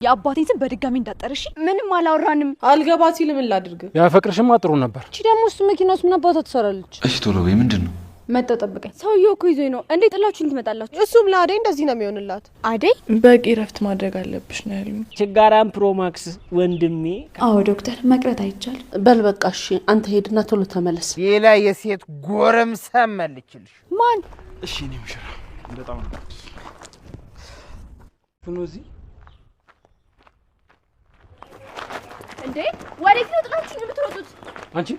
የአባቴን ስም በድጋሚ እንዳጠርሽ ምንም አላወራንም አልገባ ሲል ምን ላድርግ ያፈቅርሽማ ጥሩ ነበር እቺ ደግሞ እሱ መኪናውስ ምን አባቷ ትሰራለች እሺ ቶሎ በይ ምንድነው መጣው ጠብቀኝ ሰውዬው እኮ ይዞኝ ነው እንዴ ጥላችሁ ልትመጣላችሁ እሱም ለአደይ እንደዚህ ነው የሚሆንላት አደይ በቂ ረፍት ማድረግ አለብሽ ነው ያሉኝ ችጋራም ፕሮማክስ ወንድሜ አዎ ዶክተር መቅረት አይቻል በል በቃ እሺ አንተ ሄድና ቶሎ ተመለስ ሌላ የሴት ጎረምሳ መልክልሽ ማን እሺ እኔ ምሽራ በጣም ነው ፍኖዚ እንዴ ወዴት ነው ጥላችሁ የምትሮጡት አንቺ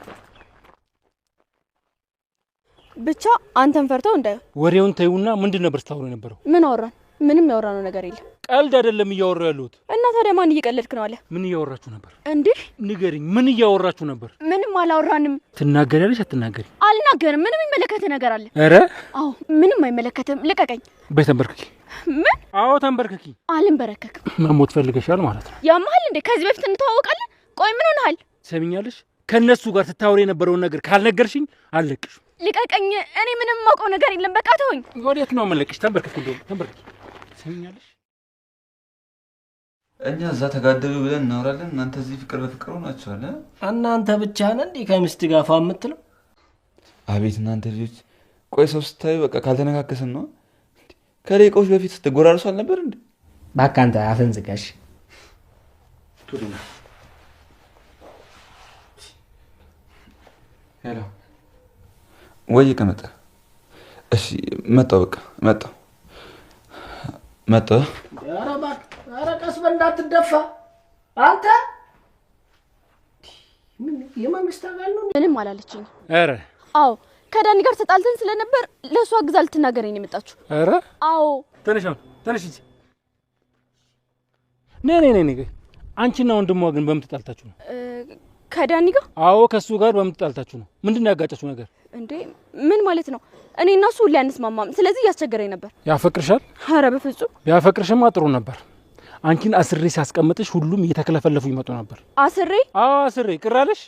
ብቻ አንተን ፈርተው እንደ ወሬውን ተይውና ምንድን ነበር ስታወሩ የነበረው ምን አወራን ምንም ያወራነው ነገር የለም ቀልድ አይደለም እያወራው ያሉት እና ታዲያ ማን እየቀለድክ ነው አለ ምን እያወራችሁ ነበር እንዴ ንገሪኝ ምን እያወራችሁ ነበር ምንም አላወራንም ትናገሪያለሽ አትናገሪ አልናገርም ምንም የሚመለከተ ነገር አለ ኧረ አዎ ምንም አይመለከተም ልቀቀኝ በተንበርክኪ ምን አዎ ተንበርክኪ አልንበረከክም መሞት ፈልገሻል ማለት ነው ያማል እንዴ ከዚህ በፊት እንተዋወቃለን ቆይ ምን ሆነሃል ሰሚኛለሽ ከነሱ ጋር ስታወሪ የነበረውን ነገር ካልነገርሽኝ አልለቅሽ ልቀቀኝ እኔ ምንም ማውቀው ነገር የለም በቃ ተወኝ ወዴት ነው መለቅሽ ተንበርክኪ እንደው ተንበርክኪ ሰሚኛለሽ እኛ እዛ ተጋደሉ ብለን እናወራለን እናንተ እዚህ ፍቅር በፍቅር ሆናችኋል እናንተ ብቻ ነን እንዴ ከሚስት ጋር ፋ የምትለው አቤት እናንተ ልጆች ቆይ ሰው ስታዩ በቃ ካልተነካከሰን ነው ከደቂቃዎች በፊት ስትጎራርሱ አልነበር እንዴ በቃ አንተ አፈን ዝጋሽ ቱሪና ሄሎ ወይ ከመጣ እሺ መጣው በቃ መጣው ኧረ ቀስ በል እንዳትደፋ አንተ የመንግስት አጋል ነው ምንም አላለችኝ ኧረ አዎ ከዳኒ ጋር ተጣልተን ስለነበር ለሷ ግዛ ልትናገረኝ ነው የመጣችሁ ኧረ አዎ ተነሽ እንጂ ነይ አንቺና ወንድሟ ግን በምን ተጣልታችሁ ነው ከዳኒ ጋር አዎ ከሱ ጋር በምን ተጣልታችሁ ነው ምንድነው ያጋጫችሁ ነገር እንዴ ምን ማለት ነው እኔ እና እሱ ሁሌ አንስማማም ስለዚህ ያስቸገረኝ ነበር ያፈቅርሻል ኧረ በፍጹም ቢያፈቅርሽማ ጥሩ ነበር አንቺን አስሬ ሲያስቀምጥሽ ሁሉም እየተከለፈለፉ ይመጡ ነበር አስሬ አዎ አስሬ ቅራለሽ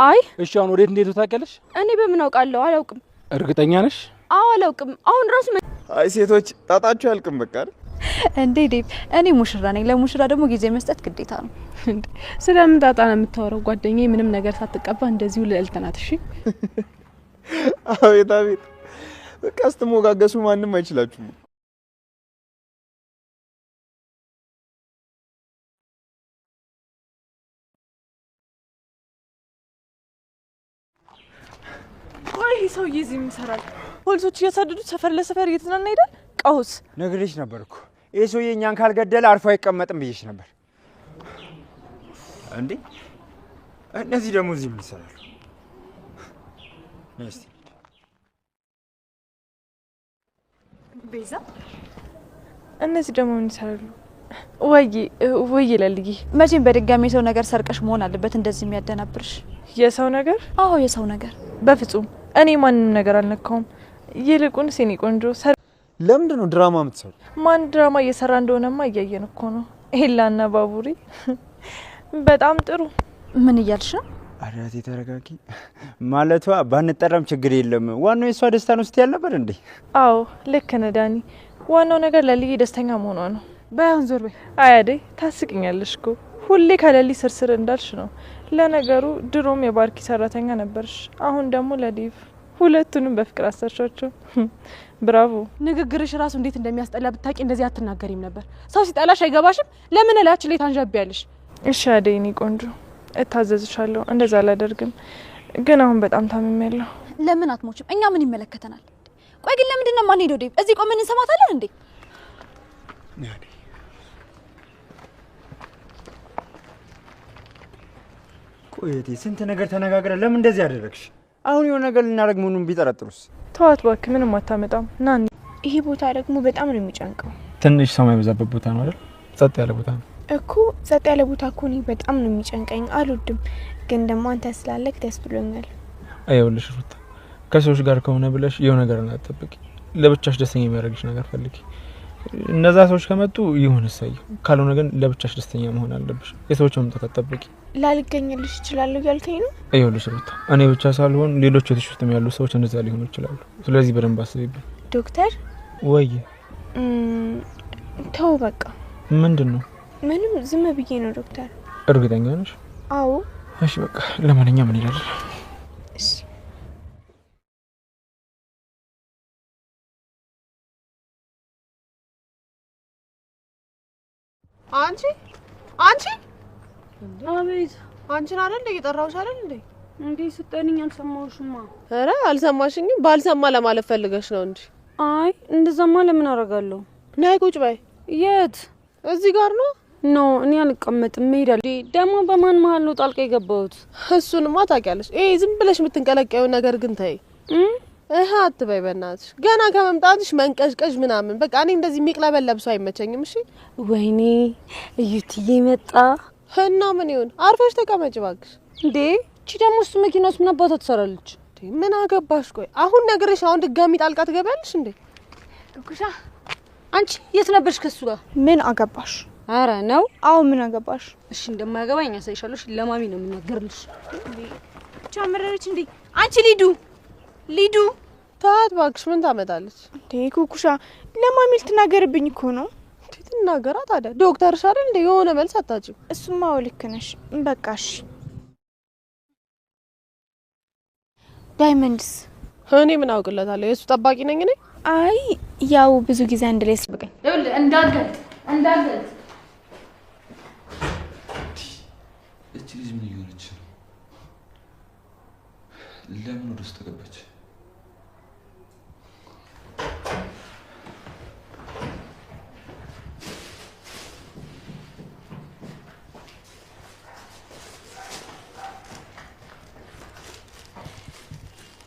አይ እሺ አሁን ወዴት እንዴት ታውቂያለሽ እኔ በምን አውቃለሁ አላውቅም እርግጠኛ ነሽ አዎ አላውቅም አሁን ራሱ አይ ሴቶች ጣጣችሁ ያልቅም በቃ እንዴ ዴቭ እኔ ሙሽራ ነኝ ለሙሽራ ደግሞ ጊዜ መስጠት ግዴታ ነው እንዴ ስለምን ጣጣ ነው የምታወራው ጓደኛዬ ምንም ነገር ሳትቀባ እንደዚሁ ልዕልትናት እሺ አቤት በቃ ስትሞጋገሱ ማንም አይችላችሁም ቆይ ሰውዬ እዚህ ምን ይሰራል ፖሊሶች እያሳደዱት ሰፈር ለሰፈር እየተዝናና ይሄዳል ቀውስ ነግሬሽ ነበርኩ ይሄ ሰውዬ እኛን ካልገደለ አርፎ አይቀመጥም ብዬሽ ነበር እንዴ እነዚህ ደግሞ እዚህ ምን ይሰራሉ ነስቲ ቤዛ እነዚህ ደግሞ ምን ይሰራሉ ወይ ለልጊ መቼም በድጋሚ ሰው ነገር ሰርቀሽ መሆን አለበት እንደዚህ የሚያደናብርሽ የሰው ነገር አዎ የሰው ነገር በፍጹም እኔ ማንንም ነገር አልነካውም ይልቁንስ የኔ ቆንጆ ለምንድን ነው ድራማ የምትሰሩ ማን ድራማ እየሰራ እንደሆነማ እያየን እኮ ነው ኤላና ባቡሪ በጣም ጥሩ ምን እያልሽ ነው አዳቴ ተረጋጊ ማለቷ ባንጠራም ችግር የለም ዋናው የሷ ደስታ ነው ስትይ ነበር እንዴ አዎ ልክ ነህ ዳኒ ዋናው ነገር ለልዬ ደስተኛ መሆኗ ነው ባይሆን ዞር በይ አያዴ ታስቂኛለሽ እኮ ሁሌ ከለሊ ስርስር እንዳልሽ ነው ለነገሩ ድሮም የባርኪ ሰራተኛ ነበርሽ አሁን ደግሞ ለዲቭ ሁለቱንም በፍቅር አሰርሻቸው ብራቮ ንግግርሽ ራሱ እንዴት እንደሚያስጠላ ብታቂ እንደዚህ አትናገሪም ነበር ሰው ሲጣላሽ አይገባሽም ለምን እላችሁ ላይ ታንዣቢያለሽ እሺ አደይኒ ቆንጆ እታዘዝሻለሁ እንደዛ አላደርግም ግን አሁን በጣም ታምሜያለሁ ለምን አትሞችም እኛ ምን ይመለከተናል ቆይ ግን ለምንድን ነው ማን ሄዶ ዴቭ እዚህ ቆመን እንሰማታለን እንዴ ነይ ቆይቴ ስንት ነገር ተነጋግረን ለምን እንደዚህ አደረግሽ አሁን የሆነ ነገር ልናደርግ መሆኑን ቢጠረጥሩስ ተዋት እባክህ ምንም አታመጣም ና ይሄ ቦታ ደግሞ በጣም ነው የሚጨንቀው ትንሽ ሰው የበዛበት ቦታ ነው አይደል ጸጥ ያለ ቦታ ነው እኮ ጸጥ ያለ ቦታ እኮ ነው በጣም ነው የሚጨንቀኝ አልወድም ግን ደግሞ አንተ ስላለክ ደስ ብሎኛል አይውልሽ ሩታ ከሰዎች ጋር ከሆነ ብለሽ የሆነ ነገር እናጠብቂ ለብቻሽ ደስተኛ የሚያደርግሽ ነገር ፈልጊ እነዛ ሰዎች ከመጡ ይሁን እሰይ ካልሆነ ግን ለብቻሽ ደስተኛ መሆን አለብሽ የሰዎችን መምጣት አትጠብቂ ላልገኝልሽ ይችላል ያልከኝ ነው አይውልሽ ሩታ እኔ ብቻ ሳልሆን ሌሎች የተሽተም ያሉ ሰዎች እንደዛ ሊሆኑ ይችላሉ ስለዚህ በደንብ አስቢበት ዶክተር ወይ ተው በቃ ምንድነው ምንም ዝም ብዬ ነው ዶክተር። እርግጠኛ ነሽ? አዎ። እሺ በቃ ለማንኛውም ምን ይላል? እሺ አንቺ አቤት። አንቺን አይደል እየጠራሁሽ አይደል እንዴ? እንዴ ስጠኝኝ አልሰማሁሽማ። ኧረ አልሰማሽኝም። ባልሰማ ለማለት ፈልገሽ ነው እንጂ። አይ እንደዛማ ለምን አደርጋለሁ? ነይ ቁጭ በይ። የት? እዚህ ጋር ነው። ኖ እኔ አልቀመጥም፣ እሄዳለሁ። ደግሞ በማን መሀል ነው ጣልቃ የገባሁት? እሱንማ ታውቂያለሽ። ዝም ብለሽ የምትንቀለቀዩ ነገር ግን ተይ። አትበይ በእናትሽ። ገና ከመምጣትሽ መንቀዥቀዥ ምናምን። በቃ እኔ እንደዚህ የሚቅለበለብ ሰው አይመቸኝም። እሺ። ወይኔ እዩትዬ መጣ እና ምን ይሁን? አርፈሽ ተቀመጭ እባክሽ። እንዴ እቺ ደግሞ እሱ መኪና ውስጥ ምን አባቷ ትሰራለች? ምን አገባሽ? ቆይ አሁን ነገርሽ አሁን ድጋሚ ጣልቃ ትገቢያለሽ እንዴ? ኩኩሻ አንቺ የት ነበርሽ ከሱ ጋር? ምን አገባሽ? አረ ነው። አዎ ምን አገባሽ? እሺ እንደማያገባኝ አሳይሻለሽ። ለማሚ ነው የምናገርልሽ። ብቻ መረረች እንዴ? አንቺ ሊዱ ታት እባክሽ። ምን ታመጣለች እንዴ? ኩኩሻ ለማሚ ልትናገርብኝ እኮ ነው። ትናገራ ታዲያ። ዶክተርሽ አይደል እንዴ? የሆነ መልስ አታጭም። እሱማ ልክ ነሽ። በቃ እሺ። ዳይመንድስ? እኔ ምን አውቅለታለሁ? የእሱ ጠባቂ ነኝ እኔ። አይ ያው ብዙ ጊዜ አንድ ላይ ስብቀኝ እንዳልገልጥ እቺ ልጅ ምን እየሆነች ነው? ለምን ወደ ውስጥ ተገባች?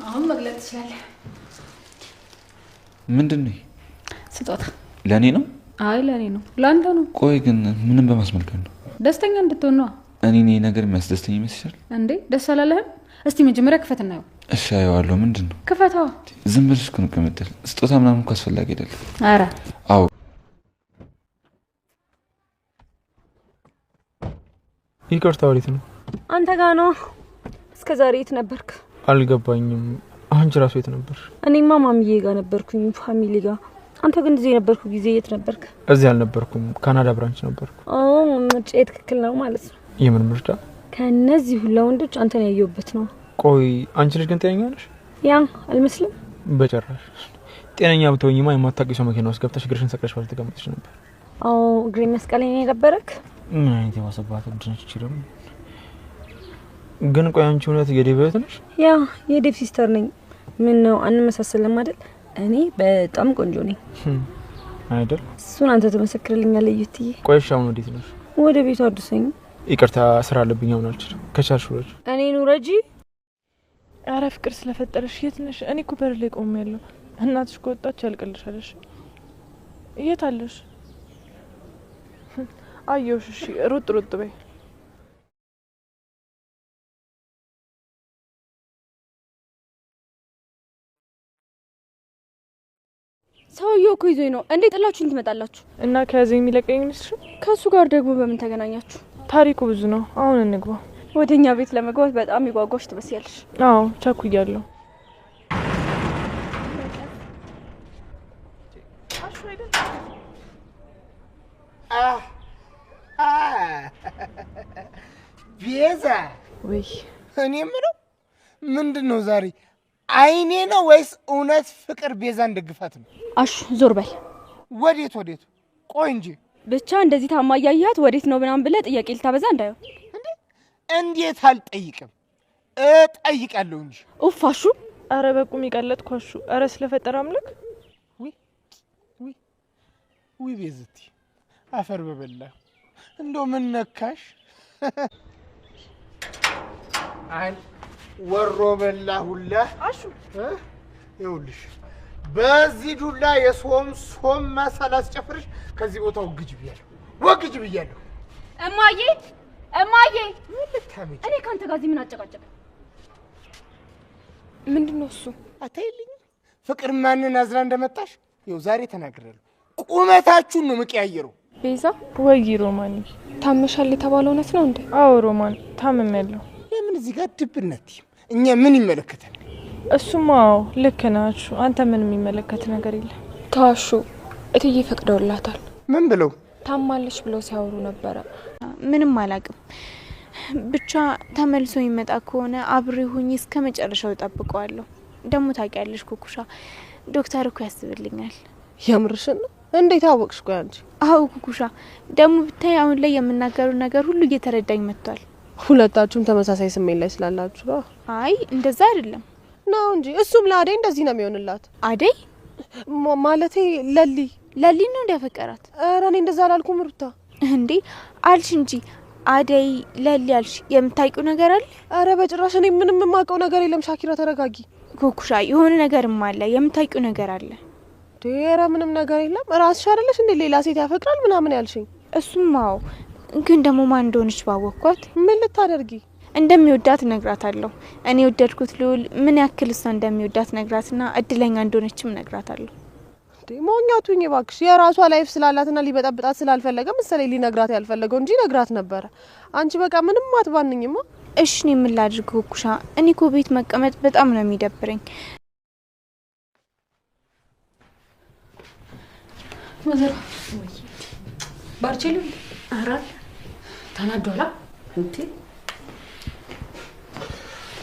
አሁን መግለጽ ትችላለህ። ምንድን ነው? ስጦታ። ለእኔ ነው? አይ ለእኔ ነው። ለአንተ ነው። ቆይ ግን ምንም በማስመልከት ነው? ደስተኛ እንድትሆን ነው። እኔ ነገር የሚያስደስተኝ ይመስልሻል እንዴ? ደስ አላለህም? እስቲ መጀመሪያ ክፈትና ነው። እሺ አየዋለሁ። ምንድን ነው? ክፈታ። ዝም ብለሽ እኮ ነው ከመደል። ስጦታ ምናምን እኮ አስፈላጊ አይደለም። ኧረ አዎ። ይቅርታ፣ ወዴት ነው? አንተ ጋር ነው። እስከ ዛሬ የት ነበርክ? አልገባኝም። አንቺ ራሱ የት ነበር? እኔማ ማሚዬ ጋር ነበርኩኝ፣ ፋሚሊ ጋር። አንተ ግን እዚህ የነበርኩ ጊዜ የት ነበርክ? እዚህ አልነበርኩም፣ ካናዳ ብራንች ነበርኩ። ምርጫ ትክክል ነው ማለት ነው። የምን ምርጫ? ከነዚህ ሁላ ወንዶች አንተን ያየሁበት ነው። ቆይ አንቺ ልጅ ግን ጤነኛ ነሽ? ያ አልመስልም። በጭራሽ። ጤነኛ ብትሆኝማ የማታውቂው ሰው መኪና ውስጥ ገብተሽ እግርሽን ሰቅለሽ ባልተቀመጥሽ ነበር። እግሬ መስቀለኝ ነበረክ። ምን አይነት የማሰባት እብድነች ይችላል። ግን ቆይ አንቺ እውነት የዴቭ እህት ነሽ? ያ የዴቭ ሲስተር ነኝ። ምን ነው አንመሳሰልም አይደል? እኔ በጣም ቆንጆ ነኝ አይደል? እሱን አንተ ትመሰክርልኛለህ እዩትዬ። ቆይ እሺ አሁን ወዴት ነሽ? ወደ ቤቱ አድርሰኝ። ይቅርታ ስራ አለብኝ አሁን አልችልም። ከቻልሽ ውረጂ። እኔ ኑረጂ። አረ ፍቅር ስለፈጠረሽ የት ነሽ? እኔ እኮ በር ላይ ቆሜያለሁ። እናትሽ ከወጣች ያልቅልሻለሽ። የት አለሽ? አየሁሽ። እሺ ሩጥ በይ። ሰውዬው እኮ ይዞኝ ነው። እንዴ ጥላችሁኝ ትመጣላችሁ? እና ከያዘኝ የሚለቀኝ ነሽ? ከሱ ጋር ደግሞ በምን ተገናኛችሁ? ታሪኩ ብዙ ነው። አሁን እንግባ። ወደኛ ቤት ለመግባት በጣም ይጓጓሽ ትመስያለሽ። አዎ ቸኩያለሁ። ቤዛ ወይ እኔ የምለው ምንድን ነው ዛሬ አይኔ ነው ወይስ እውነት ፍቅር ቤዛን ደግፋት ነው? አሹ ዞር በል። ወዴት? ቆይ እንጂ ብቻ እንደዚህ ታማያያት ወዴት ነው ምናምን ብለህ ጥያቄ ልታበዛ እንዳየው። እንዴት አልጠይቅም? እጠይቃለሁ እንጂ። ኡፍ አሹ። አረ በቁም ይቀለጥኩ አሹ። አረ ስለፈጠረ አምላክ። ውይ ቤዝቲ አፈር በበላ እንደው ምን ነካሽ? አይ ወሮ በላ ሁላ አሹ። ይኸውልሽ በዚህ ዱላ የሶም መሳል አስጨፍርሽ ከዚህ ቦታ ወግጅ ብያለሁ። እማዬ እኔ ካንተ ጋር እዚህ ምን አጨቃጨቀ? ምንድነው እሱ? አታይልኝ ፍቅር ማንን አዝራ እንደመጣሽ ይኸው ዛሬ ተናግሬያለሁ። ቁመታችሁን ነው የምቀያየረው። ቤዛ ወይ ሮማን ታመሻል የተባለው እውነት ነው እንዴ? አዎ ሮማን ታምሜያለሁ። ለምን እዚህ ጋር ድብነት? እኛ ምን ይመለከታል? እሱማ ልክ ናችሁ። አንተ ምን የሚመለከት ነገር የለም። ታሹ እትዬ ፈቅደውላታል። ምን ብለው? ታማለች ብለው ሲያወሩ ነበረ። ምንም አላቅም። ብቻ ተመልሶ ይመጣ ከሆነ አብሬ ሆኜ እስከ መጨረሻው ጠብቀዋለሁ። ደግሞ ታውቂያለሽ ኩኩሻ ዶክተር እኮ ያስብልኛል። የምርሽን ነው? እንዴት አወቅሽ? ቆይ አንቺ። አዎ ኩኩሻ ደግሞ ብታይ አሁን ላይ የምናገረው ነገር ሁሉ እየተረዳኝ መጥቷል። ሁለታችሁም ተመሳሳይ ስሜት ላይ ስላላችሁ ነው? አይ እንደዛ አይደለም ነው እንጂ እሱም ለአደይ እንደዚህ ነው የሚሆንላት። አደይ ማለቴ ለሊ ነው እንዲያፈቀራት? ኧረ እኔ እንደዛ አላልኩም ሩታ። እንዴ አልሽ እንጂ አደይ ለሊ አልሽ። የምታውቂው ነገር አለ? ኧረ በጭራሽ እኔ ምንም የማውቀው ነገር የለም። ሻኪራ ተረጋጊ። ኩኩሻ የሆነ ነገርም አለ። የምታውቂው ነገር አለ? ኧረ ምንም ነገር የለም። ራስሽ አይደለሽ እንዴ ሌላ ሴት ያፈቅራል ምናምን ያልሽኝ? እሱማው ግን ደግሞ ማን እንደሆነች ባወቅኳት ምን ልታደርጊ? እንደሚወዳት ነግራታለሁ። እኔ ወደድኩት ልውል ምን ያክል እሷ እንደሚወዳት ነግራትና እድለኛ እንደሆነችም ነግራታለሁ። ሞኛቱኝ እባክሽ። የራሷ ላይፍ ስላላትና ሊበጣብጣት ስላልፈለገ መሰለኝ ሊነግራት ያልፈለገው እንጂ ነግራት ነበረ። አንቺ በቃ ምንም አትባንኝማ። እሺ እኔ ምን ላድርግ ኩኩሻ? እኔ እኮ ቤት መቀመጥ በጣም ነው የሚደብረኝ። ወዘር ባርቼሉ አራት ተናዶላ እንዴ?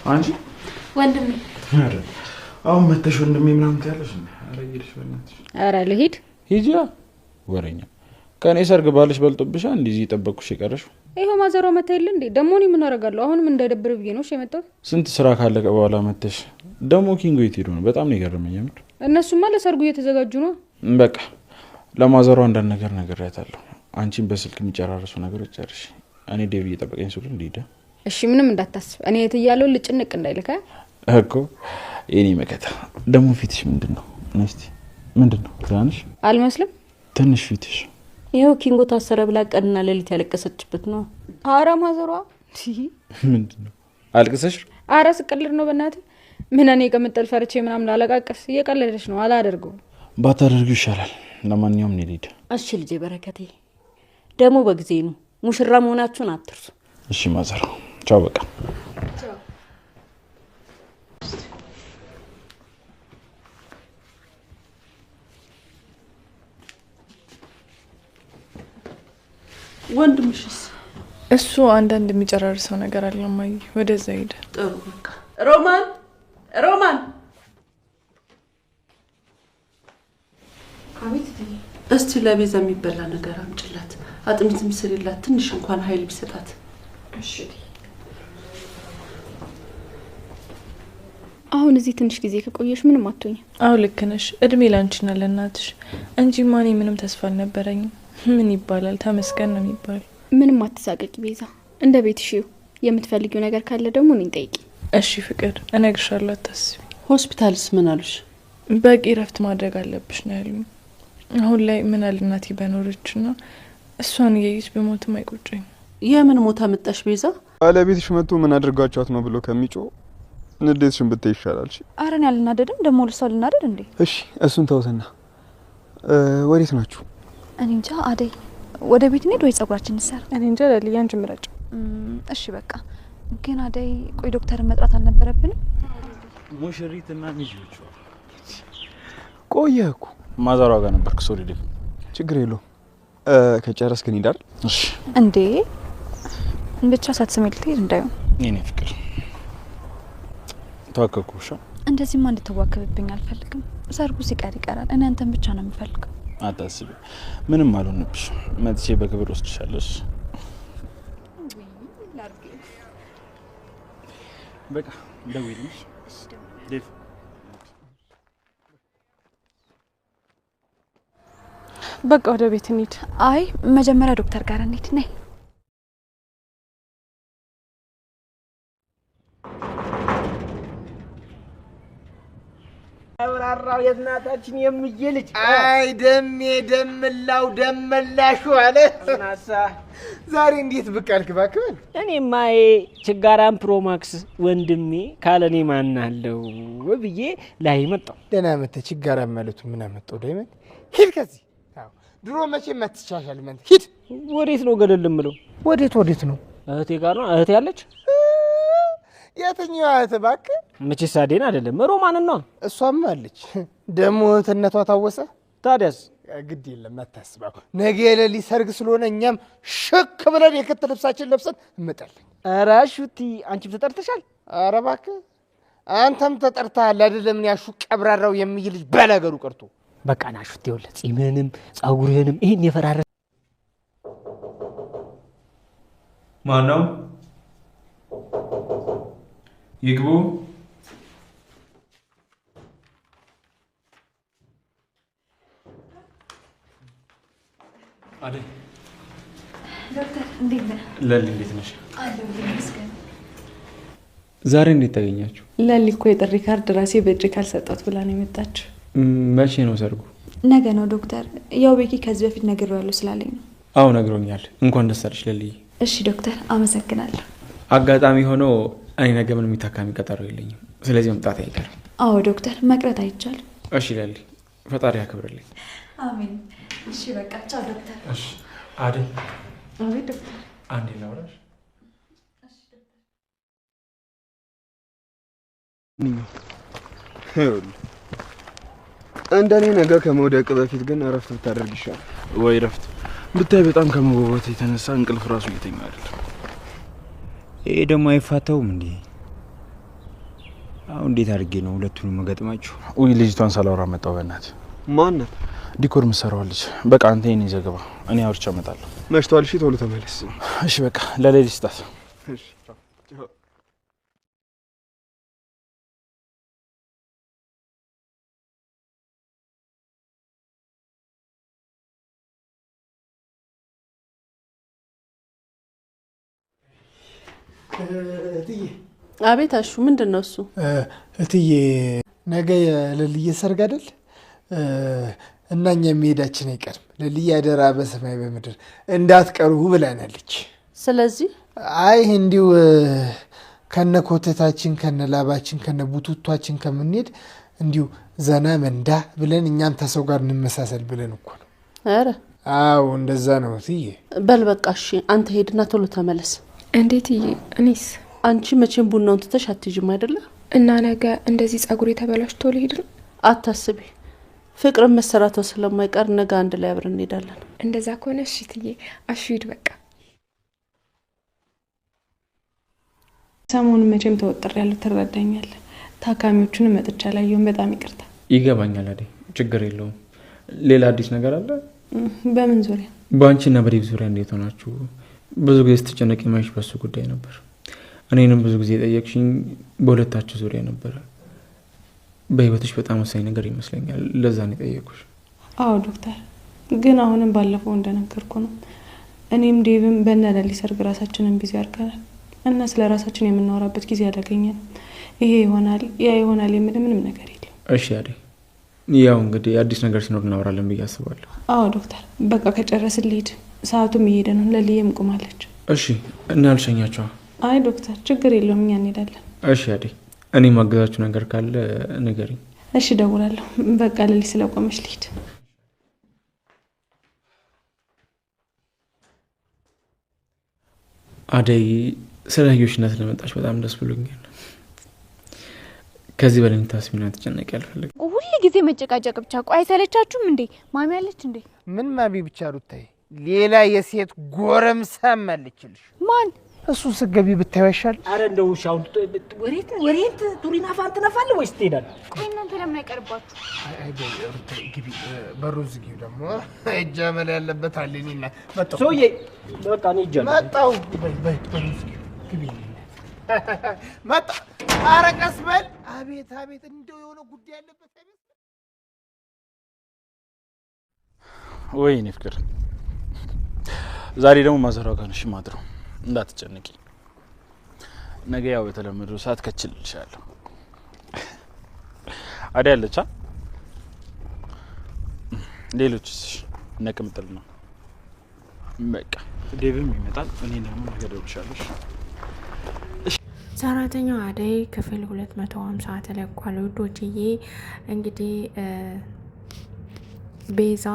አንቺ ወንድሜ አሁን መተሽ ወንድሜ ምናምን ትያለሽ እንዴ? አረ ይልሽ በእናትሽ። አረ ልሂድ። ሂጂያ ወሬኛ። ከኔ ሰርግ ባልሽ በልጦብሻ እንደዚህ ጠበቅኩሽ የቀረሽው። ይሄው ማዘሯ መተይል እንዴ? ደሞ እኔ ምን አደርጋለሁ? አሁንም እንዳይደብር ብዬ ነው የመጣሁት። ስንት ስራ ካለቀ በኋላ መተሽ ደሞ ኪንጎ የት ሄዶ ነው? በጣም ነው የገረመኝ የምር። እነሱማ ለሰርጉ እየተዘጋጁ ነው። በቃ ለማዘሯ አንዳንድ ነገር ነግሬያታለሁ። አንቺን በስልክ የሚጨራረሱ ነገሮች ጨርሽ። እኔ ዴቭ እየጠበቀኝ ስለሆነ ልሂድ። እሺ ምንም እንዳታስብ። እኔ የት እያለሁ ልጭንቅ እንዳይልካ እኮ የኔ መከታ። ደሞ ፊትሽ ምንድነው? እስቲ ምንድነው? ትናንሽ አልመስልም? ትንሽ ፊትሽ ይሄው ኪንጎ ታሰረ ብላ ቀንና ሌሊት ያለቀሰችበት ነው። አረ ማዘሯ ምንድነው? አልቅሰሽ? አረ ስቀልድ ነው በእናትህ። ምን እኔ ከመጠል ፈርቼ ምናምን ላለቃቀስ እየቀለደች ነው። አላደርገው። ባታደርጊው ይሻላል። ለማንኛውም እኔ ልሂድ። እሺ ልጄ በረከቴ። ደሞ በጊዜ ነው። ሙሽራ መሆናችሁን አትርሱ። እሺ ማዘሯ ቻው። በቃ ወንድምሽስ? እሱ አንዳንድ የሚጨራርሰው ነገር አለ ማይ። ወደዛ ሄደ። ጥሩ በቃ። ሮማን አቤት። እስቲ ለቤዛ የሚበላ ነገር አምጭላት። አጥሚት ምስሪላት ትንሽ እንኳን ኃይል ቢሰጣት። እሺ አሁን እዚህ ትንሽ ጊዜ ከቆየሽ ምንም አትሆኝ። አው ልክ ነሽ። እድሜ ላንቺና ለእናትሽ እንጂ ማኔ ምንም ተስፋ አልነበረኝም። ምን ይባላል ተመስገን ነው የሚባል። ምንም አትሳቀቂ ቤዛ፣ እንደ ቤትሽ ይው። የምትፈልጊው ነገር ካለ ደግሞ እኔን ጠይቂ። እሺ ፍቅር፣ እነግርሻለሁ አታስቢ። ሆስፒታልስ ምን አሉሽ? በቂ ረፍት ማድረግ አለብሽ ነው ያሉኝ። አሁን ላይ ምን አለ እናቴ በኖረችና እሷን እያየች በሞትም አይቆጨኝ። የምን ሞታ መጣሽ ቤዛ? ባለቤትሽ መጥቶ ምን አድርጋችኋት ነው ብሎ ከሚጮ ንዴትሽን ብትይ ይሻላል። እሺ አረን ያልናደድም ደሞ ልሷ ልናደድ እንዴ? እሺ እሱን ተውትና ወዴት ናችሁ? እኔ እንጃ። አደይ ወደ ቤት እንሂድ ወይ ጸጉራችን እንሰራ? እኔ እንጃ። ለሊያን ጅምራጭ። እሺ በቃ። ግን አደይ ቆይ ዶክተርን መጥራት አልነበረብንም? ሙሽሪትና ሚዜዎቹ ቆየህ እኮ ማዘሯ ጋር ነበርክ። ሶሪ ዴቭ። ችግር የለውም። ከጨረስክ እንሂድ አይደል? እሺ እንዴ ብቻ ሳትስሜ ልትሄድ እንዳይሆን። የኔ ፍቅር ተዋከኩሽ። እንደዚህማ እንድትዋከብብኝ አልፈልግም። ሰርጉ ሲቀር ይቀራል። እኔ አንተን ብቻ ነው የምፈልገው። አታስቢ፣ ምንም አልሆንብሽ። መጥቼ በክብር ወስድሻለሁ። በቃ ደውይልኝ ዴቭ። በቃ ወደ ቤት እንሂድ። አይ መጀመሪያ ዶክተር ጋር እንሂድ። ነይ አብራራው የእናታችን የምዬ ልጅ። አይ ደሜ ደምላው ደመላሹ አለ ናሳ። ዛሬ እንዴት ብቅ አልክ እባክህ? እኔማ ችጋራም ፕሮማክስ ወንድሜ ካለኔ ማን አለው ብዬ ላይ መጣሁ። ደህና መተህ ችጋራም ማለቱ ምን አመጣው? ዳይመንድ ሂድ ከዚህ። አዎ ድሮ መቼም አትቻሻል። መንት ሂድ። ወዴት ነው ገደል የምለው? ወዴት ነው? እህቴ ጋር ነው። እህቴ ያለች የትኛዋ እህት እባክህ? መቼስ አዴን አይደለም ሮማንን ነው። እሷም አለች። ደግሞ እህትነቷ ታወሰ። ታዲያስ ግድ የለም አታስበው። ነገ የሌሊት ሰርግ ስለሆነ እኛም ሽክ ብለን የክት ልብሳችን ለብሰን እንመጣለን። ኧረ ሹቲ አንቺም ተጠርተሻል? ኧረ እባክህ አንተም ተጠርተሃል አይደለም? ያሹ ቀብራራው የሚል ልጅ በነገሩ ቀርቶ በቃ ና ሹቲ ይኸውልህ፣ ጺምህንም ጸጉርህንም ይሄን የፈራረሰ ማን ነው? ይግቡ። አደይ ዶክተር እንዴት ነህ? ለሊ እንዴት ነሽ? አለሁ ይመስገን። ዛሬ እንዴት ተገኛችሁ? ለሊ እኮ የጥሪ ካርድ ራሴ በእጅ ካልሰጣት ብላ ነው የመጣችው። መቼ ነው ሰርጉ? ነገ ነው ዶክተር። ያው ቤኪ ከዚህ በፊት ነግሬዋለሁ ስላለኝ ነው። አዎ ነግሮኛል። እንኳን ደስ አለሽ ለልዬ። እሺ ዶክተር አመሰግናለሁ። አጋጣሚ ሆኖ እኔ ነገ ምንም የሚታካሚ ቀጠሮ የለኝም፣ ስለዚህ መምጣት አይቀርም። አዎ ዶክተር መቅረት አይቻልም። እሺ ለሊ፣ ፈጣሪ ያክብርልኝ። አሜን። እሺ በቃ ቻው ዶክተር። እሺ አደይ። አቤት ዶክተር። አንዴ ላውራሽ። እንደኔ ነገ ከመውደቅ በፊት ግን እረፍት ብታደርግ ይሻላል። ወይ እረፍት ብታይ በጣም ከመወበት የተነሳ እንቅልፍ ራሱ እየተኛው አይደለም። ይሄ ደግሞ አይፋታውም እንዴ? አሁን እንዴት አድርጌ ነው ሁለቱንም መገጥማችሁ? ወይ ልጅቷን ሳላወራ መጣው። በእናት ማንነት ዲኮር ምሰራው ልጅ። በቃ አንተ የኔ ዘገባ እኔ አውርቻ እመጣለሁ። መሽቷል። እሺ ቶሎ ተመለስ። እሺ በቃ ለሌሊት ስጣት። እሺ እትዬ። አቤት አሹ፣ ምንድን ነው እሱ? እትዬ ነገ ለልዬ ሰርግ አይደል? እና እኛ መሄዳችን አይቀርም። ለልዬ አደራ በሰማይ በምድር እንዳትቀሩ ብላናለች። ስለዚህ አይ እንዲሁ ከነ ኮተታችን ከነ ላባችን ከነ ቡቱቷችን ከምንሄድ እንዲሁ ዘና መንዳ ብለን እኛም ተሰው ጋር እንመሳሰል ብለን እኮ ነው። ኧረ አዎ እንደዛ ነው እትዬ። በል በቃ እሺ፣ አንተ ሄድና ቶሎ ተመለስ። እንዴት? እኔስ? አንቺ መቼም ቡናውን ትተሽ አትይዥም አይደለ? እና ነገ እንደዚህ ጸጉር የተበላሽቶ ልሄድ ነው። አታስቢ፣ ፍቅርን መሰራቷ ስለማይቀር ነገ አንድ ላይ አብረን እንሄዳለን። እንደዛ ከሆነ እሺ እትዬ። አሹ ሂድ በቃ። ሰሞኑን መቼም ተወጥር ያለው ትረዳኛለህ። ታካሚዎቹንም መጥቻ ላየውን በጣም ይቅርታ። ይገባኛል አደይ፣ ችግር የለውም። ሌላ አዲስ ነገር አለ? በምን ዙሪያ? በአንቺና በዴቭ ዙሪያ እንዴት ሆናችሁ? ብዙ ጊዜ ስትጨነቂ ማይሽ በሱ ጉዳይ ነበር። እኔንም ብዙ ጊዜ የጠየቅሽኝ በሁለታችሁ ዙሪያ ነበር። በህይወትሽ በጣም ወሳኝ ነገር ይመስለኛል፣ ለዛ ነው የጠየቁሽ። አዎ ዶክተር፣ ግን አሁንም ባለፈው እንደነገርኩ ነው። እኔም ዴቭም በእነለሊ ሰርግ ራሳችንን ቢዚ አድርገናል እና ስለ ራሳችን የምናወራበት ጊዜ ያደገኘን። ይሄ ይሆናል ያ ይሆናል የምል ምንም ነገር የለም። እሺ አደይ፣ ያው እንግዲህ አዲስ ነገር ሲኖር እናወራለን ብዬ አስባለሁ። አዎ ዶክተር፣ በቃ ከጨረስን ልሂድ። ሰዓቱም እየሄደ ነው። ለልዬም ቁማለች። እሺ እና አልሸኛቸዋ? አይ ዶክተር ችግር የለውም፣ እኛ እንሄዳለን። እሺ አደይ፣ እኔ ማገዛችሁ ነገር ካለ ንገሪኝ። እሺ እደውላለሁ። በቃ ለሊ ስለቆመች ልሂድ። አደይ፣ ስለ ህዮሽና ስለመጣች በጣም ደስ ብሎኛል። ከዚህ በላይ ታስሚና ተጨነቂ አልፈልግም። ሁሉ ጊዜ መጨቃጨቅ ብቻ። ቆይ አይሰለቻችሁም እንዴ? ማሚ ያለች እንዴ? ምን ማሚ ብቻ ሩታይ፣ ሌላ የሴት ጎረምሳም አለችልሽ። ማን? እሱ ስገቢ ብታዩ ይሻል። አረ እንደው ሻው ወሬት ቱሪና ፋንት ነፋለ ወይስ ትሄዳለህ? ቆይ እናንተ ለምን አይቀርባችሁ? አይ ሩታይ ግቢ፣ በሩ ዝጊው። ደግሞ እጃ መላ ያለበት አለኝና መጣሁ። ሶዬ በቃ ነው ይጃል መጣሁ። በሩ ዝጊው፣ ግቢ። መጣ። ኧረ ቀስ በል። አቤት አቤት፣ እንደው የሆነ ጉዳይ ያለበት አይደል? ወይኔ ፍቅር፣ ዛሬ ደግሞ ማዘራው ጋር ነሽ ማድረው። እንዳትጨነቂ፣ ነገ ያው በተለመደው ሰዓት ከችልልሻለሁ። አደይ አለቻ? ሌሎችስ ነቅምጥል ነው። በቃ ዴቭም ይመጣል። እኔ ደግሞ ነገ እደውልልሻለሁ። ሰራተኛዋ አደይ ክፍል 250 ተለቋል። ውዶችዬ እንግዲህ ቤዛ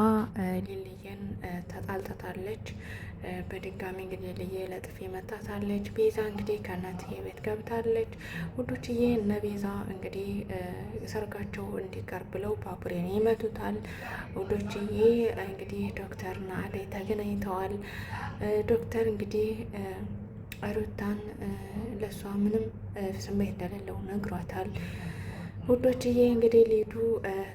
ሊልየን ተጣልታታለች። በድጋሚ እንግዲህ ልዬ ለጥፊ መታታለች። ቤዛ እንግዲህ ከእናትዬ ቤት ገብታለች። ውዶችዬ እነ ቤዛ እንግዲህ ሰርጋቸው እንዲቀር ብለው ባቡሬን ይመቱታል። ውዶችዬ እንግዲህ ዶክተርና አደይ ተገናኝተዋል። ዶክተር እንግዲህ ሩታን ለእሷ ምንም ስሜት እንደሌለው ነግሯታል። ውዶችዬ እንግዲህ ሊዱ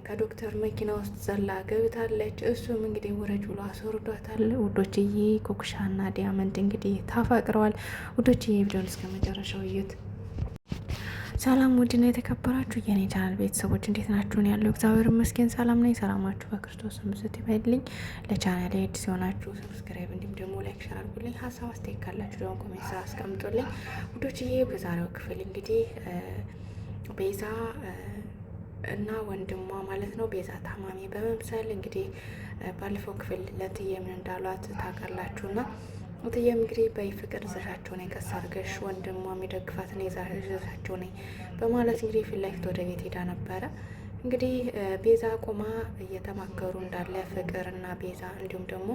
ከዶክተር መኪና ውስጥ ዘላ ገብታለች። እሱም እንግዲህ ውረጅ ብሎ አስወርዷታል። ውዶችዬ ኩኩሻና ዲያመንድ እንግዲህ ታፋቅረዋል። ውዶችዬ ቪዲዮን እስከ መጨረሻው እዩት። ሰላም ውድና የተከበራችሁ የኔ ቻናል ቤተሰቦች እንዴት ናችሁን? ያለው እግዚአብሔር ይመስገን ሰላም ነኝ። ሰላማችሁ በክርስቶስ ምስት ይበልኝ። ለቻናሌ አዲስ የሆናችሁ ሰብስክራይብ እንዲሁም ደግሞ ላይክ ሸር አድርጉልኝ። ሀሳብ አስተያየት ካላችሁ ደግሞ ኮሜንት ስራ አስቀምጡልኝ። ውዶችዬ በዛሬው ክፍል እንግዲህ ቤዛ እና ወንድሟ ማለት ነው ቤዛ ታማሚ በመምሰል እንግዲህ ባለፈው ክፍል ለትዬ ምን እንዳሏት ታውቃላችሁና እትዬም እንግዲህ በፍቅር ይዘሻቸው ነኝ ቀስ አድርገሽ ወንድሟ የሚደግፋትን ይዘሻቸው ነኝ በማለት እንግዲህ ፊት ለፊት ወደ ቤት ሄዳ ነበረ። እንግዲህ ቤዛ ቆማ እየተማከሩ እንዳለ ፍቅር እና ቤዛ እንዲሁም ደግሞ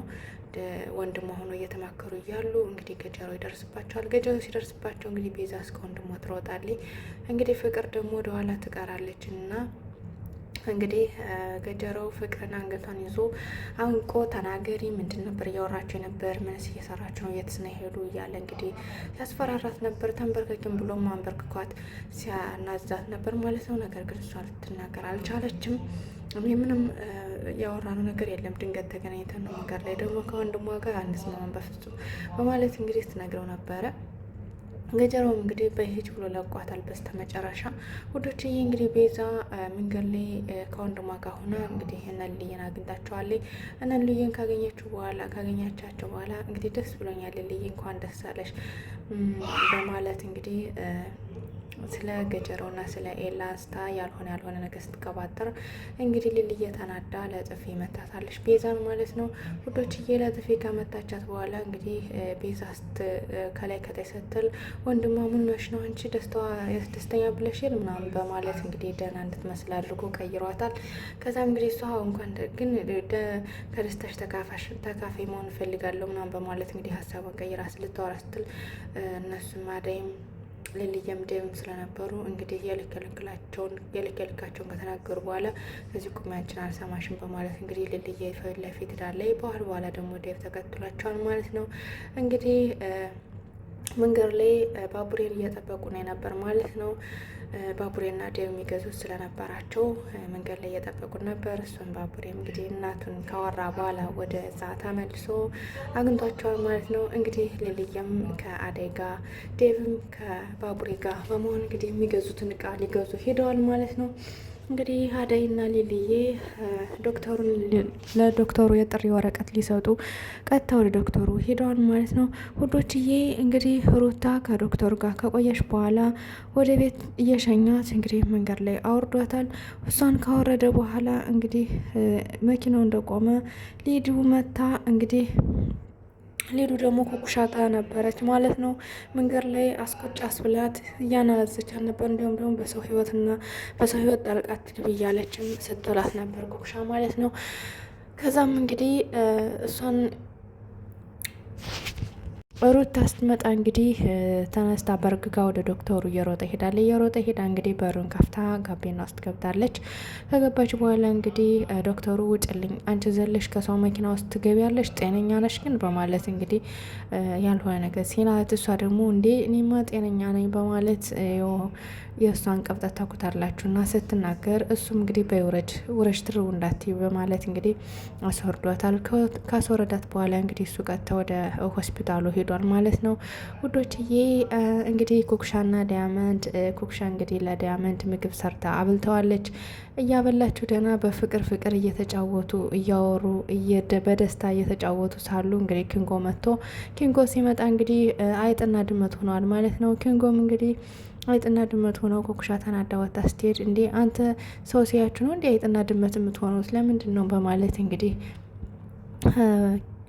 ወንድሟ ሆኖ እየተማከሩ እያሉ እንግዲህ ገጀሮ ይደርስባቸዋል። ገጀሮ ሲደርስባቸው እንግዲህ ቤዛ እስከ ወንድሟ ትሮጣለች። እንግዲህ ፍቅር ደግሞ ወደኋላ ትቀራለች እና እንግዲህ ገጀሮው ፍቅርን አንገቷን ይዞ አንቆ ተናገሪ፣ ምንድን ነበር እያወራቸው ነበር? ምንስ እየሰራቸው ነው? የትስ ነው ሄዱ? እያለ እንግዲህ ሲያስፈራራት ነበር። ተንበርከኪም ብሎ ማንበርክኳት ሲያናዛት ነበር ማለት ነው። ነገር ግን እሷ ልትናገር አልቻለችም። ምንም ያወራነው ነገር የለም፣ ድንገት ተገናኝተን ነው መንገድ ላይ ደግሞ ከወንድሟ ጋር አንስማማም በፍጹም በማለት እንግዲህ ትነግረው ነበረ። ገጀሮም እንግዲህ በሂጅ ብሎ ለቋታል። በስተ መጨረሻ ውዶችዬ እንግዲህ ቤዛ መንገድ ላይ ከወንድሟ ጋር ሆና እንግዲህ እነን ልዬን አግኝታቸዋለች። እነን ልዬን ካገኛቻቸው በኋላ እንግዲህ ደስ ብሎኛል ልዬ እንኳን ደስ አለሽ በማለት እንግዲህ ስለ ገጀሮና ስለ ኤላ አንስታ ያልሆነ ነገር ስትቀባጥር እንግዲህ ልልዬ ተናዳ ለጥፊ መታታለች ቤዛን ማለት ነው። ውዶችዬ ለጥፊ ከመታቻት በኋላ እንግዲህ ቤዛ ከላይ ከታይ ስትል ወንድሟ ምን ነሽ ነው አንቺ ደስተኛ ብለሽ ምናምን በማለት እንግዲህ ደህና እንድትመስል አድርጎ ቀይሯታል። ከዛም እንግዲህ እሷ እንኳን ግን ከደስታሽ ተካፋይ መሆን እፈልጋለሁ ምናምን በማለት እንግዲህ ሀሳቧን ቀይራ ልታወራ ስትል እነሱም አደይም ልልየም ደም ስለነበሩ እንግዲህ የልክልካቸውን ከተናገሩ በኋላ እዚህ ቁሚያችን አልሰማሽም በማለት እንግዲህ ልልየ ፊት ለፊት ዳላይ በኋላ ደግሞ ደብ ተከትሏቸዋል ማለት ነው። እንግዲህ መንገድ ላይ ባቡሬን እየጠበቁ ነው የነበር ማለት ነው። ባቡሬና ደብ የሚገዙት ስለነበራቸው መንገድ ላይ እየጠበቁ ነበር። እሱን ባቡሬም እንግዲህ እናቱን ካወራ በኋላ ወደ እዛ ተመልሶ አግኝቷቸዋል ማለት ነው። እንግዲህ ልልየም ከአደይ ጋር ደብም ከባቡሬ ጋር በመሆን እንግዲህ የሚገዙትን እቃ ሊገዙ ሄደዋል ማለት ነው። እንግዲህ አደይና ሊልዬ ለዶክተሩ የጥሪ ወረቀት ሊሰጡ ቀጥታ ወደ ዶክተሩ ሄደዋል ማለት ነው። ውዶችዬ እንግዲህ ሩታ ከዶክተሩ ጋር ከቆየች በኋላ ወደ ቤት እየሸኛት እንግዲህ መንገድ ላይ አውርዷታል። እሷን ካወረደ በኋላ እንግዲህ መኪናው እንደቆመ ሊዱ መታ እንግዲህ ሊዱ ደግሞ ኩኩሻ ጋር ነበረች ማለት ነው። መንገድ ላይ አስቆጭ አስብላት እያናዘቻት ነበር። እንዲሁም ደግሞ በሰው ሕይወት ጣልቃ አትግቢ እያለችም ስትላት ነበር ኩኩሻ ማለት ነው። ከዛም እንግዲህ እሷን ሩታ ስትመጣ እንግዲህ ተነስታ በርግጋ ወደ ዶክተሩ እየሮጠ ሄዳ እንግዲህ በሩን ከፍታ ጋቢና ውስጥ ገብታለች። ከገባች በኋላ እንግዲህ ዶክተሩ ውጭልኝ፣ አንቺ ዘለሽ ከሰው መኪና ውስጥ ትገቢያለሽ፣ ጤነኛ ነሽ ግን በማለት እንግዲህ ያልሆነ ነገር ሲላት፣ እሷ ደግሞ እንዴ እኔማ ጤነኛ ነኝ በማለት የእሷን ቀብጠት ታኩታላችሁ እና ስትናገር እሱም እንግዲህ በውረጅ ትርው እንዳትይ በማለት እንግዲህ አስወርዷታል። ካስወረዳት በኋላ እንግዲህ እሱ ቀጥታ ወደ ሆስፒታሉ ሄዷል ማለት ነው። ውዶችዬ እንግዲህ ኩኩሻና ዳያመንድ ኩኩሻ እንግዲህ ለዳያመንድ ምግብ ሰርታ አብልተዋለች። እያበላችሁ ደህና በፍቅር እየተጫወቱ እያወሩ በደስታ እየተጫወቱ ሳሉ እንግዲህ ኪንጎ መጥቶ ኪንጎ ሲመጣ እንግዲህ አይጥና ድመት ሆነዋል ማለት ነው። ኪንጎም እንግዲህ አይጥና ድመት ሆነው ኩኩሻ ተናዳ ወጣ ስትሄድ እንዴ አንተ ሰው ሲያችሁ ነው እንዴ አይጥና ድመት የምትሆኑት ለምንድን ነው በማለት እንግዲህ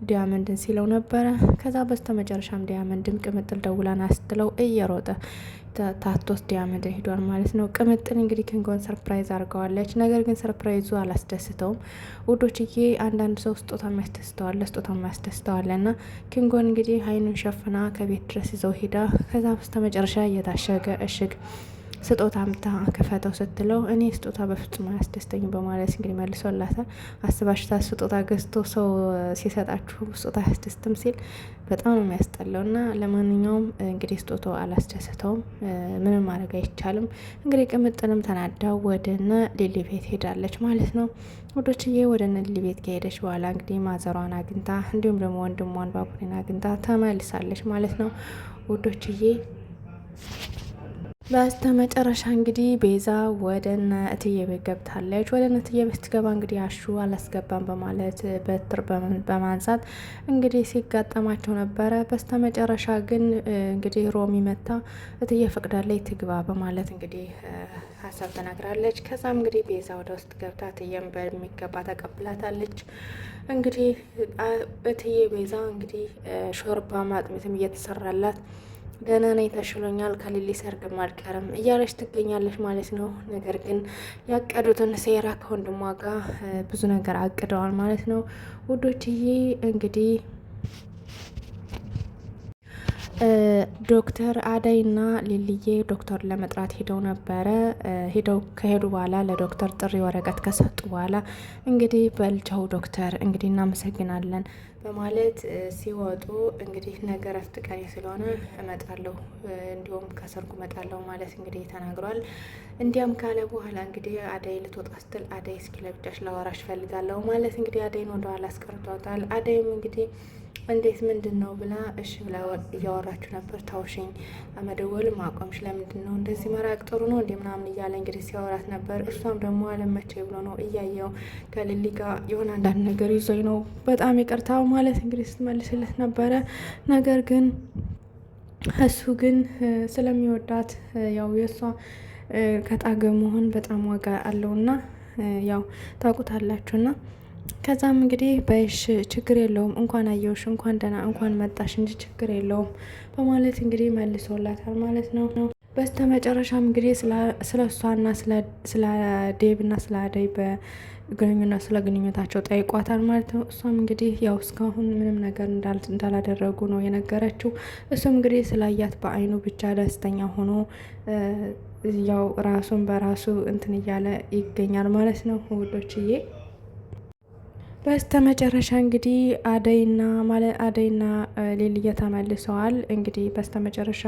ዲያመንድን ሲለው ነበረ። ከዛ በስተመጨረሻም ዲያመንድም ቅምጥል ደውላን አስትለው እየሮጠ ታቶስ ዲያመንድን ሂዷል ማለት ነው። ቅምጥል እንግዲህ ኪንጎን ሰርፕራይዝ አድርገዋለች። ነገር ግን ሰርፕራይዙ አላስደስተውም ውዶችዬ። አንዳንድ ሰው ስጦታ የሚያስደስተዋለ ስጦታ የሚያስደስተዋለ ና ኪንጎን እንግዲህ አይኑን ሸፍና ከቤት ድረስ ይዘው ሂዳ ከዛ በስተመጨረሻ እየታሸገ እሽግ ስጦታ አምታ ከፈተው ስትለው እኔ ስጦታ በፍጹም አያስደስተኝም በማለት እንግዲህ መልሶላታል። አስባሽታ ስጦታ ገዝቶ ሰው ሲሰጣችሁ ስጦታ አያስደስትም ሲል በጣም ነው የሚያስጠላው። ና ለማንኛውም እንግዲህ ስጦታው አላስደስተውም፣ ምንም ማድረግ አይቻልም። እንግዲህ ቅምጥልም ተናዳ ወደነ ሊሊ ቤት ሄዳለች ማለት ነው ውዶችዬ። ወደነ ሊሊ ቤት ከሄደች በኋላ እንግዲህ ማዘሯን አግኝታ እንዲሁም ደግሞ ወንድሟን ባቡሬን አግኝታ ተመልሳለች ማለት ነው ውዶችዬ። በስተ መጨረሻ እንግዲህ ቤዛ ወደነ እትዬ ቤት ገብታለች። ወደነ እትዬ ቤት ስትገባ እንግዲህ አሹ አላስገባም በማለት በትር በማንሳት እንግዲህ ሲጋጠማቸው ነበረ። በስተ መጨረሻ ግን እንግዲህ ሮሚ መታ እትዬ ፈቅዳለች ትግባ በማለት እንግዲህ ሀሳብ ተናግራለች። ከዛም እንግዲህ ቤዛ ወደ ውስጥ ገብታ እትዬም በሚገባ ተቀብላታለች። እንግዲህ እትዬ ቤዛ እንግዲህ ሾርባ ማጥሚትም እየተሰራላት ደህና ነኝ ተሽሎኛል፣ ከሊሊ ሰርግም አልቀርም እያለች ትገኛለች ማለት ነው። ነገር ግን ያቀዱትን ሴራ ከወንድሟ ጋር ብዙ ነገር አቅደዋል ማለት ነው ውዶችዬ። እንግዲህ ዶክተር አደይና ሊልዬ ዶክተር ለመጥራት ሄደው ነበረ። ከሄዱ በኋላ ለዶክተር ጥሪ ወረቀት ከሰጡ በኋላ እንግዲህ በልቻው ዶክተር እንግዲህ እናመሰግናለን በማለት ሲወጡ እንግዲህ ነገ እረፍት ቀኔ ስለሆነ እመጣለሁ እንዲሁም ከሰርጉ እመጣለሁ ማለት እንግዲህ ተናግሯል። እንዲያም ካለ በኋላ እንግዲህ አደይ ልትወጣ ስትል አደይ እስኪ ለብቻሽ ላወራሽ ፈልጋለሁ ማለት እንግዲህ አደይን ወደኋላ አስቀርቷታል። አደይም እንግዲህ እንዴት ምንድን ነው ብላ እሺ ብላ እያወራችሁ ነበር። ታውሽኝ መደወልም አቋምሽ ለምንድን ነው እንደዚህ መራቅ ጥሩ ነው እንዴ ምናምን እያለ እንግዲህ ሲያወራት ነበር። እሷም ደግሞ አለመቼ ብሎ ነው እያየው ከልሊ ጋር የሆነ አንዳንድ ነገር ይዞኝ ነው በጣም ይቅርታው ማለት እንግዲህ ስትመልስለት ነበረ። ነገር ግን እሱ ግን ስለሚወዳት ያው የእሷ ከጣገ መሆን በጣም ዋጋ አለውና ያው ታውቁታላችሁና ከዛም እንግዲህ በይሽ ችግር የለውም እንኳን አየውሽ እንኳን ደህና እንኳን መጣሽ እንጂ ችግር የለውም በማለት እንግዲህ መልሶላታል ማለት ነው። በስተ መጨረሻም እንግዲህ ስለ እሷና ስለ ዴብና ስለ አደይ በግንኙነት ስለ ግንኙነታቸው ጠይቋታል ማለት ነው። እሷም እንግዲህ ያው እስካሁን ምንም ነገር እንዳላደረጉ ነው የነገረችው። እሱም እንግዲህ ስላያት በአይኑ ብቻ ደስተኛ ሆኖ ያው ራሱን በራሱ እንትን እያለ ይገኛል ማለት ነው ውዶችዬ። በስተ መጨረሻ እንግዲህ አደይና ሊልዬ ተመልሰዋል። እንግዲህ በስተ መጨረሻ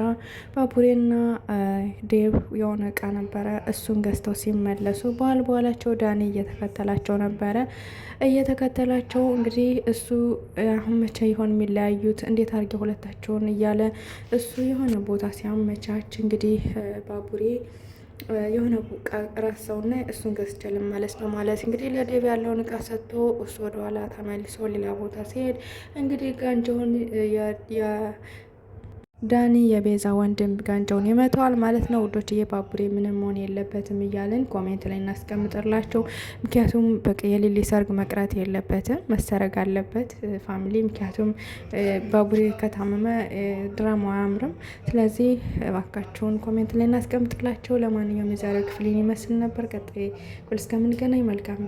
ባቡሬና ዴብ የሆነ እቃ ነበረ እሱን ገዝተው ሲመለሱ በኋላቸው ዳኒ እየተከተላቸው ነበረ። እየተከተላቸው እንግዲህ እሱ አሁን መቼ ይሆን የሚለያዩት እንዴት አድርጌ ሁለታቸውን እያለ እሱ የሆነ ቦታ ሲያመቻች እንግዲህ ባቡሬ የሆነ ቡቃ ረሳውና እሱን ገዝቼ ልመለስ ነው ማለት እንግዲህ ለዴብ ያለውን እቃ ሰጥቶ እሱ ወደኋላ ተመልሶ ሌላ ቦታ ሲሄድ እንግዲህ ጋንጃውን ዳኒ የቤዛ ወንድም ጋንጃውን ይመተዋል ማለት ነው ውዶችዬ። ባቡሬ ምንም መሆን የለበትም እያልን ኮሜንት ላይ እናስቀምጥላቸው። ምክንያቱም በቃ የሊሊ ሰርግ መቅረት የለበትም መሰረግ አለበት ፋሚሊ። ምክንያቱም ባቡሬ ከታመመ ድራማው አያምርም። ስለዚህ እባካቸውን ኮሜንት ላይ እናስቀምጥላቸው። ለማንኛውም የዛሬው ክፍል ይመስል ነበር። ቀጣይ ኩል እስከምንገናኝ መልካም